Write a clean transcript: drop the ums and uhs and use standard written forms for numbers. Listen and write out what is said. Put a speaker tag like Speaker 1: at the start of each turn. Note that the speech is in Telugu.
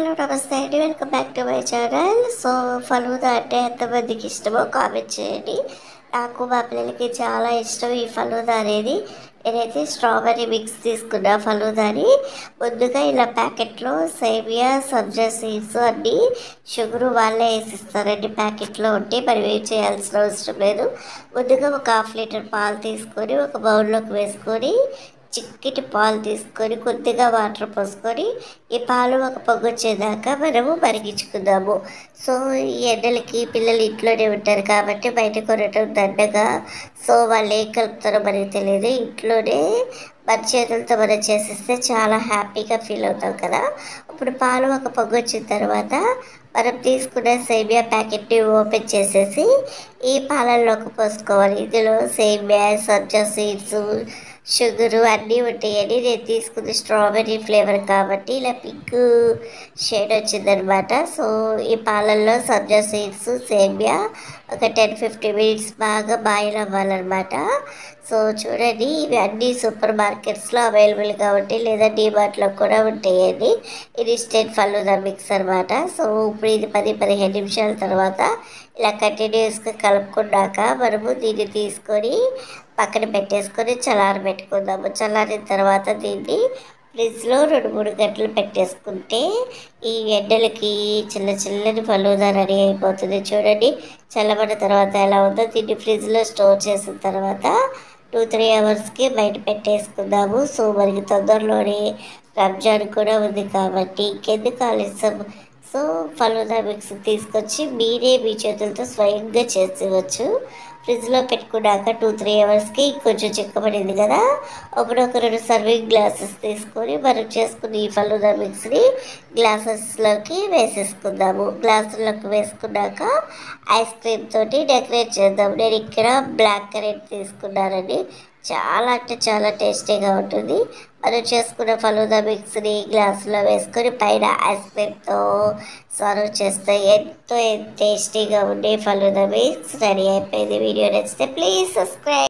Speaker 1: హలో నమస్తే అండి. Welcome back to my channel. So falooda అంటే ఎంతమందికి ఇష్టమో కామెంట్ చేయండి. నాకు మా పిల్లలకి చాలా ఇష్టం ఈ ఫలూదా అనేది. నేనైతే స్ట్రాబెర్రీ మిక్స్ తీసుకున్నా ఫలూదాని. ముందుగా ఇలా ప్యాకెట్లో సేమియా, సబ్జా సీడ్స్ అన్నీ షుగరు వాళ్ళే వేసిస్తారండి. ప్యాకెట్లో ఉంటే మరి ఏం చేయాల్సిన అవసరం లేదు. ముందుగా ఒక హాఫ్ లీటర్ పాలు తీసుకొని ఒక బౌల్లోకి వేసుకొని చిక్కటి పాలు తీసుకొని కొద్దిగా వాటర్ పోసుకొని ఈ పాలు ఒక పొంగొచ్చేదాకా మనము మరిగించుకుందాము. సో ఈ ఎండలకి పిల్లలు ఇంట్లోనే ఉంటారు కాబట్టి బయట కొనటం దండగా. సో వాళ్ళు ఏం కలుపుతారో మనకి తెలియదు. ఇంట్లోనే మన చేతులతో మనం చేసేస్తే చాలా హ్యాపీగా ఫీల్ అవుతాం కదా. ఇప్పుడు పాలు ఒక పొంగొచ్చిన తర్వాత మనం తీసుకున్న సేమియా ప్యాకెట్ని ఓపెన్ చేసేసి ఈ పాలల్లోకి పోసుకోవాలి. ఇందులో సేమియా, సబ్జా సీడ్స్, షుగరు అన్నీ ఉంటాయని నేను తీసుకుంది స్ట్రాబెర్రీ ఫ్లేవర్ కాబట్టి ఇలా పింక్ షేడ్ వచ్చిందనమాట. సో ఈ పాలల్లో సబ్జా సీడ్స్, సేమియా ఒక 10-15 మినిట్స్ బాగా బాయిల్ అవ్వాలన్నమాట. సో చూడండి, ఇవి అన్నీ సూపర్ మార్కెట్స్లో అవైలబుల్గా ఉంటాయి, లేదా డీమార్ట్లో కూడా ఉంటాయండి. ఇది ఇన్స్టెంట్ ఫలూదా మిక్స్ అనమాట. సో ఇప్పుడు ఇది 10-15 నిమిషాల తర్వాత ఇలా కంటిన్యూస్గా కలుపుకున్నాక మనము దీన్ని తీసుకొని పక్కన పెట్టేసుకొని చల్లారబెట్టుకుందాము. చల్లారిన తర్వాత దీన్ని ఫ్రిడ్జ్లో 2-3 గంటలు పెట్టేసుకుంటే ఈ ఎండలకి చిల్లని ఫలూదా రెడీ అయిపోతుంది. చూడండి, చల్లబడిన తర్వాత ఎలా ఉందో. దీన్ని ఫ్రిడ్జ్లో స్టోర్ చేసిన తర్వాత 2-3 అవర్స్కి బయట పెట్టేసుకుందాము. సో మనకి తొందరలోనే రంజాన్ కూడా ఉంది కాబట్టి ఇంకెందుకు ఆలస్యం. సో ఫలూదా మిక్స్ తీసుకొచ్చి మీరే మీ చేతులతో స్వయంగా చేసేవచ్చు. ఫ్రిడ్జ్లో పెట్టుకున్నాక 2-3 అవర్స్కి కొంచెం చిక్కబడింది కదా. అప్పుడు ఒక 2 సర్వింగ్ గ్లాసెస్ తీసుకొని మనం చేసుకుని ఈ ఫలూదా మిక్స్ని గ్లాసెస్లోకి వేసేసుకుందాము. గ్లాసుల్లోకి వేసుకున్నాక ఐస్ క్రీమ్ తోటి డెకరేట్ చేద్దాం. నేను ఇక్కడ బ్లాక్ కరెంట్ తీసుకున్నానండి. చాలా అంటే చాలా టేస్టీగా ఉంటుంది. మనం చేసుకున్న ఫలూదా మిక్స్ని గ్లాసులో వేసుకొని పైన ఐస్ క్రీమ్తో సర్వ్ చేస్తే ఎంతో టేస్టీగా ఉండే ఫలూదా మిక్స్ రెడీ అయిపోయింది. వీడియో నచ్చితే ప్లీజ్ సబ్స్క్రైబ్.